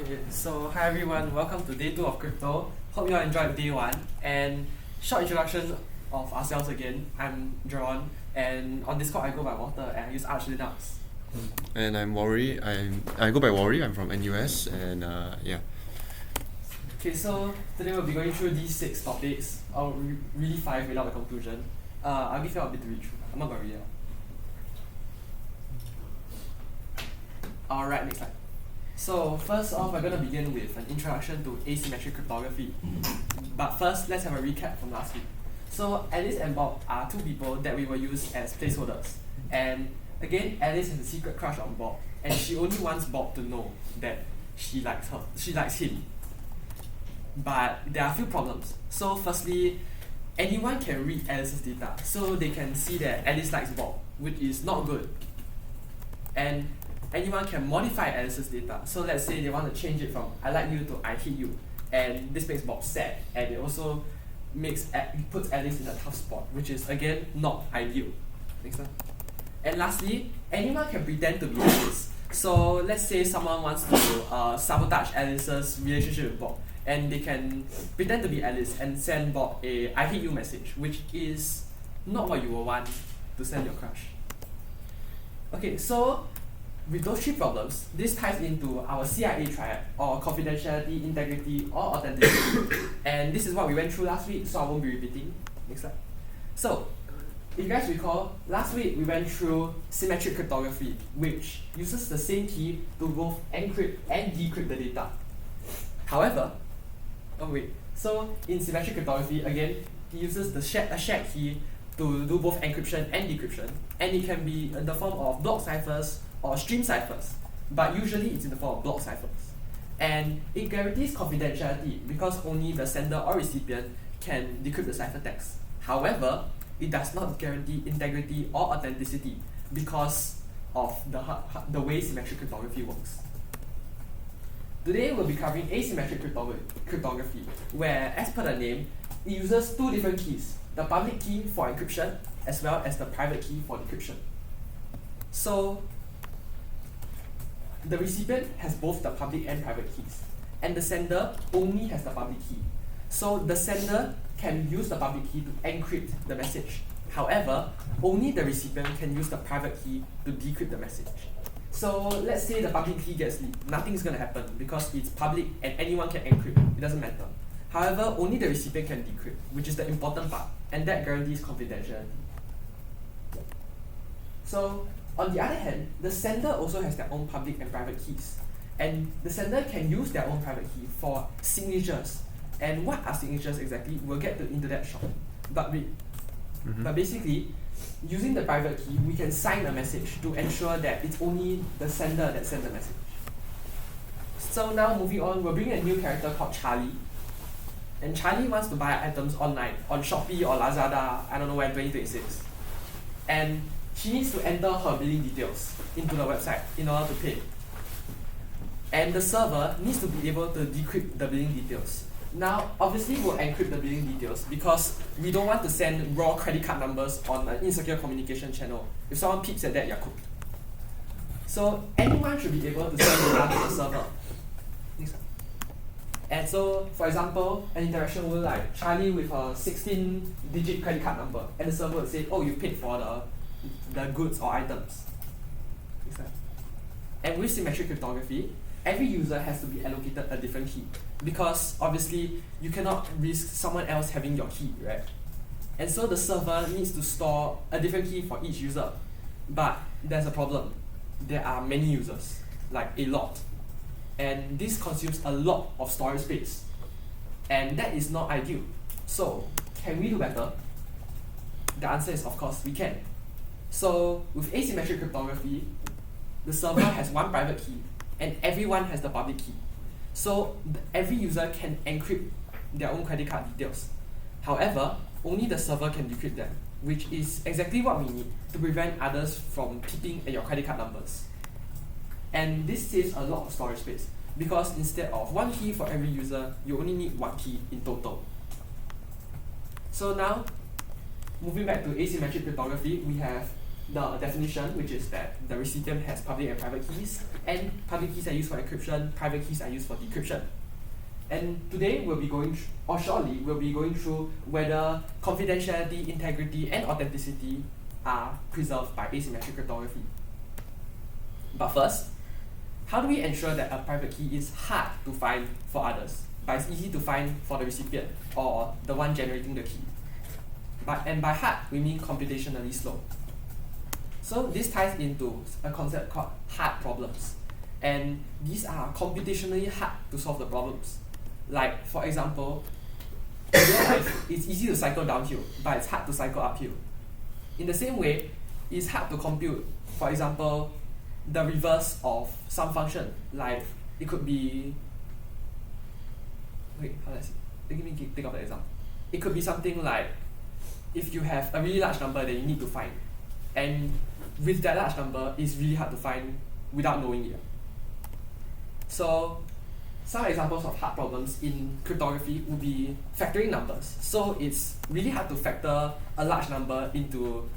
Okay, so hi everyone, welcome to day 2 of crypto. Hope you all enjoyed day 1. And short introduction of ourselves again. I'm Jerron, and on Discord I go by Walter and I use Arch Linux. And I'm Wari. I go by Wari. I'm from NUS, and yeah. Okay, so today we'll be going through these 6 topics, or really 5 without a conclusion. I'll give you a bit to read through. I'm not gonna read it out. Alright, next slide. So first off, we're going to begin with an introduction to asymmetric cryptography. But first, let's have a recap from last week. So Alice and Bob are 2 people that we will use as placeholders. And again, Alice has a secret crush on Bob, and she only wants Bob to know that she likes him. But there are a few problems. So firstly, anyone can read Alice's data, so they can see that Alice likes Bob, which is not good. And anyone can modify Alice's data. So let's say they want to change it from I like you to I hate you, and this makes Bob sad, and it also puts Alice in a tough spot, which is again not ideal. Next one. And lastly, anyone can pretend to be Alice. So let's say someone wants to sabotage Alice's relationship with Bob, and they can pretend to be Alice and send Bob a I hate you message, which is not what you will want to send your crush. Okay, so with those 3 problems, this ties into our CIA triad, or confidentiality, integrity, or authenticity. And this is what we went through last week, so I won't be repeating. Next slide. So, if you guys recall, last week we went through symmetric cryptography, which uses the same key to both encrypt and decrypt the data. However, so in symmetric cryptography, again, it uses a shared key to do both encryption and decryption, and it can be in the form of block ciphers or stream ciphers, but usually it's in the form of block ciphers. And it guarantees confidentiality because only the sender or recipient can decrypt the ciphertext. However, it does not guarantee integrity or authenticity because of the way symmetric cryptography works. Today we'll be covering asymmetric cryptography, where, as per the name, it uses 2 different keys, the public key for encryption as well as the private key for decryption. So the recipient has both the public and private keys, and the sender only has the public key. So the sender can use the public key to encrypt the message. However, only the recipient can use the private key to decrypt the message. So let's say the public key gets leaked. Nothing's going to happen because it's public and anyone can encrypt. It doesn't matter. However, only the recipient can decrypt, which is the important part, and that guarantees confidentiality. So on the other hand, the sender also has their own public and private keys, and the sender can use their own private key for signatures. And what are signatures exactly? We'll get into that shortly. But basically, using the private key, we can sign a message to ensure that it's only the sender that sends the message. So now moving on, we're bringing a new character called Charlie. And Charlie wants to buy items online, on Shopee or Lazada, I don't know when, 2026. And she needs to enter her billing details into the website in order to pay. And the server needs to be able to decrypt the billing details. Now, obviously we'll encrypt the billing details because we don't want to send raw credit card numbers on an insecure communication channel. If someone peeps at that, you're cooked. So anyone should be able to send data to the server. Next one. And so, for example, an interaction will like Charlie with a 16-digit credit card number, and the server will say, oh, you paid for the goods or items. Next one. And with symmetric cryptography, every user has to be allocated a different key because obviously you cannot risk someone else having your key, right? And so the server needs to store a different key for each user. But there's a problem. There are many users, like a lot. And this consumes a lot of storage space. And that is not ideal. So, can we do better? The answer is of course we can. So, with asymmetric cryptography, the server has one private key and everyone has the public key. So every user can encrypt their own credit card details. However, only the server can decrypt them, which is exactly what we need to prevent others from peeping at your credit card numbers. And this saves a lot of storage space because instead of one key for every user, you only need one key in total. So now, moving back to asymmetric cryptography, we have the definition, which is that the recipient has public and private keys, and public keys are used for encryption, private keys are used for decryption. And today we'll be going, or shortly, we'll be going through whether confidentiality, integrity, and authenticity are preserved by asymmetric cryptography. But first, how do we ensure that a private key is hard to find for others, but it's easy to find for the recipient or the one generating the key? And by hard, we mean computationally slow. So this ties into a concept called hard problems. And these are computationally hard to solve the problems. Like, for example, in real life, it's easy to cycle downhill, but it's hard to cycle uphill. In the same way, it's hard to compute, for example, the reverse of some function. Like, it could be, wait, how do I say? Let me think of the example. It could be something like, if you have a really large number that you need to find, and with that large number, it's really hard to find without knowing it. So, some examples of hard problems in cryptography would be factoring numbers. So it's really hard to factor a large number into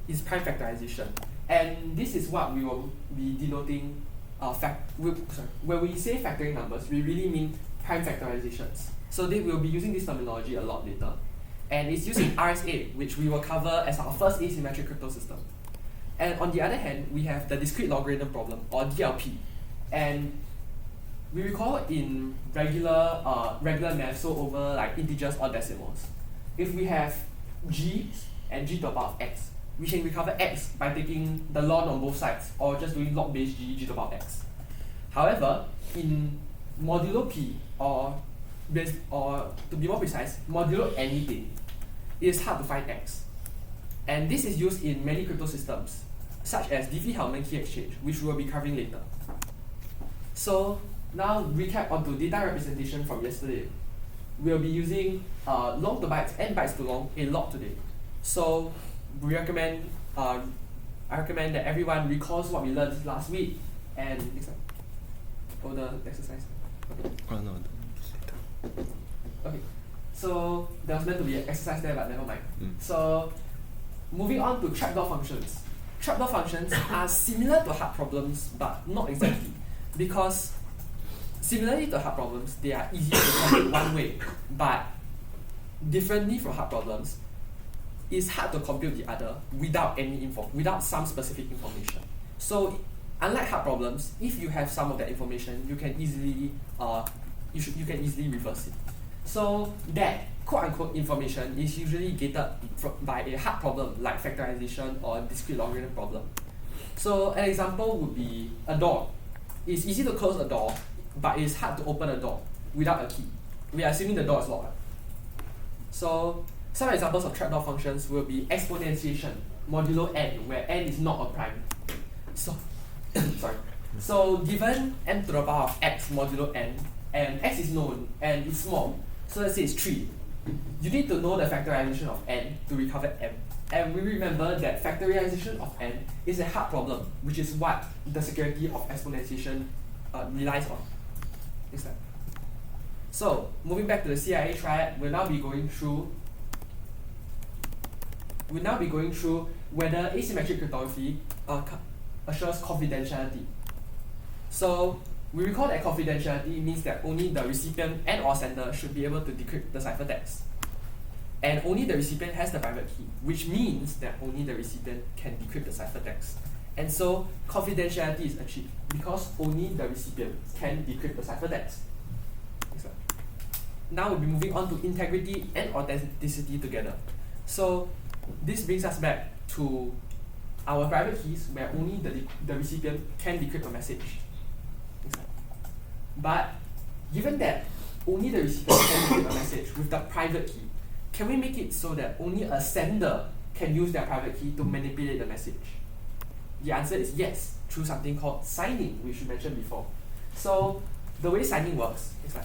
its prime factorization. And this is what we will be denoting when we say factoring numbers, we really mean prime factorizations. So we'll be using this terminology a lot later. And it's used in RSA, which we will cover as our first asymmetric crypto system. And on the other hand, we have the discrete logarithm problem, or DLP. And we recall in regular math, so over like integers or decimals. If we have g and g to the power of x, we can recover x by taking the ln on both sides, or just doing log base g to the power of x. However, in modulo p, or to be more precise, modulo anything, it is hard to find x. And this is used in many crypto systems, such as Diffie-Hellman key exchange, which we will be covering later. So now recap onto data representation from yesterday. We'll be using long to bytes and bytes to long a lot today. So we recommend I recommend that everyone recalls what we learned last week and next time. The exercise. Okay. Oh no. Okay. So there was meant to be an exercise there, but never mind. Mm. So moving on to trapdoor functions. Trapdoor functions are similar to hard problems, but not exactly, because similarly to hard problems, they are easy to compute one way, but differently from hard problems, it's hard to compute the other without some specific information. So unlike hard problems, if you have some of that information, you can easily you can easily reverse it. So that quote-unquote information is usually gated by a hard problem like factorization or discrete logarithm problem. So an example would be a door. It's easy to close a door, but it's hard to open a door without a key. We are assuming the door is locked. So some examples of trapdoor functions will be exponentiation, modulo n, where n is not a prime. So sorry. So given n to the power of x modulo n, and x is known and it's small, so let's say it's 3. You need to know the factorization of n to recover m. And we remember that factorization of n is a hard problem, which is what the security of exponentiation relies on. Next slide. So moving back to the CIA triad, we'll now be going through whether asymmetric cryptography assures confidentiality. So we recall that confidentiality means that only the recipient and or sender should be able to decrypt the ciphertext. And only the recipient has the private key, which means that only the recipient can decrypt the ciphertext. And so confidentiality is achieved because only the recipient can decrypt the ciphertext. Now we'll be moving on to integrity and authenticity together. So this brings us back to our private keys, where only the recipient can decrypt a message. But given that only the recipient can decrypt a message with the private key, can we make it so that only a sender can use their private key to manipulate the message? The answer is yes, through something called signing, which we mentioned before. So the way signing works is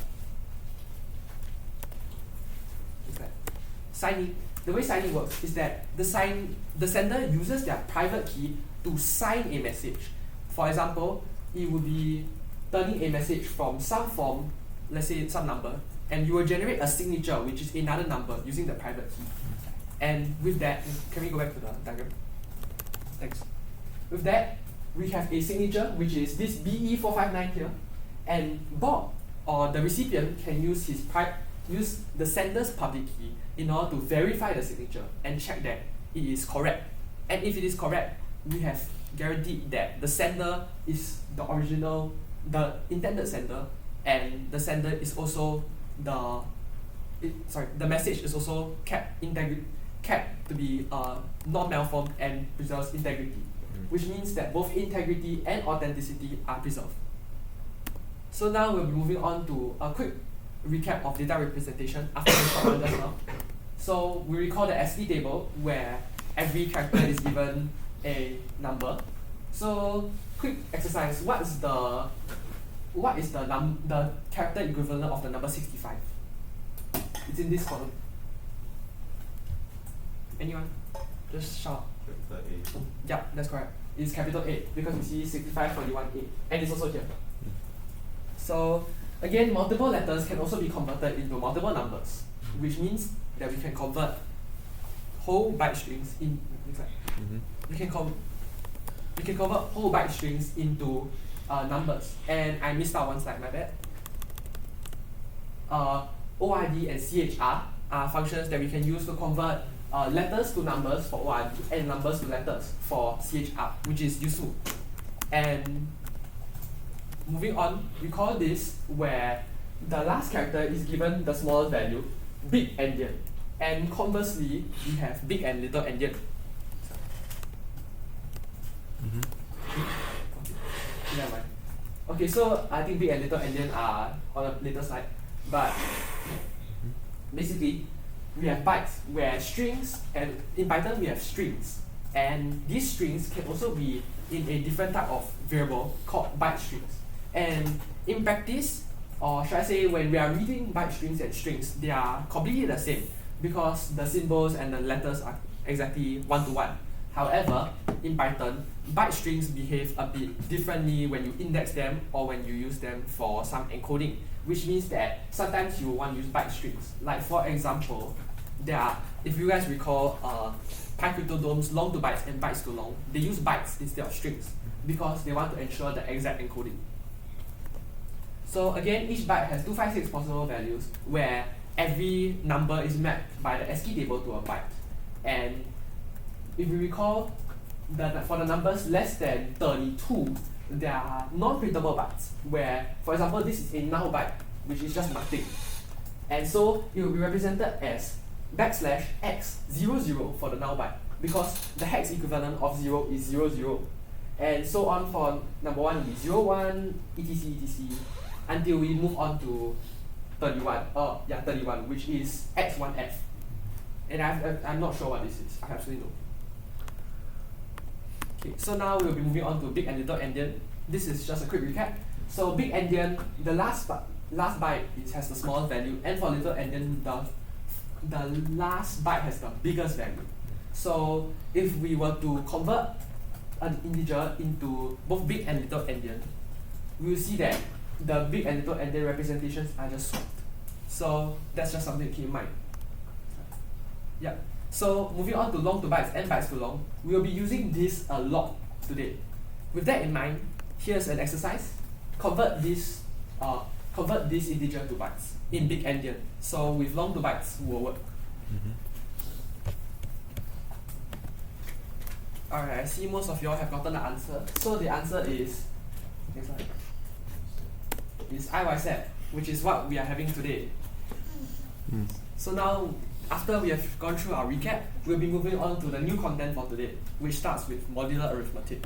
the way signing works is that the sender uses their private key to sign a message. For example, it would be turning a message from some form, let's say some number, and you will generate a signature, which is another number, using the private key. And with that, can we go back to the diagram? Thanks. With that, we have a signature, which is this BE459 here, and Bob, or the recipient, can use use the sender's public key in order to verify the signature and check that it is correct. And if it is correct, we have guaranteed that the sender is the intended sender, and the sender is also the message is also kept to be non-malformed and preserves integrity, which means that both integrity and authenticity are preserved. So now we'll be moving on to a quick recap of data representation after the short one just now. So we recall the ASCII table where every character is given a number. So quick exercise, what is the character equivalent of the number 65? It's in this column. Anyone? Just shout. Capital A. Yeah, that's correct. It's capital A because we see 65, 41A, and it's also here. So again, multiple letters can also be converted into multiple numbers, which means that we can convert whole byte strings in. We can convert whole byte strings into numbers. And I missed out one slide, my bad. ORD and CHR are functions that we can use to convert letters to numbers for ORD and numbers to letters for CHR, which is useful. And moving on, we call this where the last character is given the smallest value, big endian. And conversely, we have big and little endian. Never mind. Okay, so I think big and little endian are on a later slide, but basically we have bytes where strings, and in Python we have strings, and these strings can also be in a different type of variable called byte strings. And in practice, or should I say when we are reading byte strings and strings, they are completely the same because the symbols and the letters are exactly one-to-one. However, in Python, byte strings behave a bit differently when you index them or when you use them for some encoding, which means that sometimes you want to use byte strings. Like for example, if you guys recall, PyCryptodom's long to bytes and bytes to long, they use bytes instead of strings because they want to ensure the exact encoding. So again, each byte has 256 possible values where every number is mapped by the ASCII table to a byte. And if you recall, for the numbers less than 32, there are non-printable bytes where, for example, this is a null byte, which is just nothing. And so it will be represented as \x00 for the null byte because the hex equivalent of 0 is 00. And so on for number 1 will be 01, etc, until we move on to 31, which is x1f. And I'm not sure what this is. I absolutely know. Okay, so now we'll be moving on to big and little endian. This is just a quick recap. So big endian, the last byte has the smallest value, and for little endian, the last byte has the biggest value. So if we were to convert an integer into both big and little endian, we will see that the big and little endian representations are just swapped. So that's just something to keep in mind. Yeah. So moving on to long to bytes and bytes to long, we will be using this a lot today. With that in mind, here's an exercise. Convert this integer to bytes in big endian. So with long to bytes will work. Alright, I see most of y'all have gotten the answer. So the answer is I.YCEP, which is what we are having today. So now, after we have gone through our recap, we'll be moving on to the new content for today, which starts with modular arithmetic.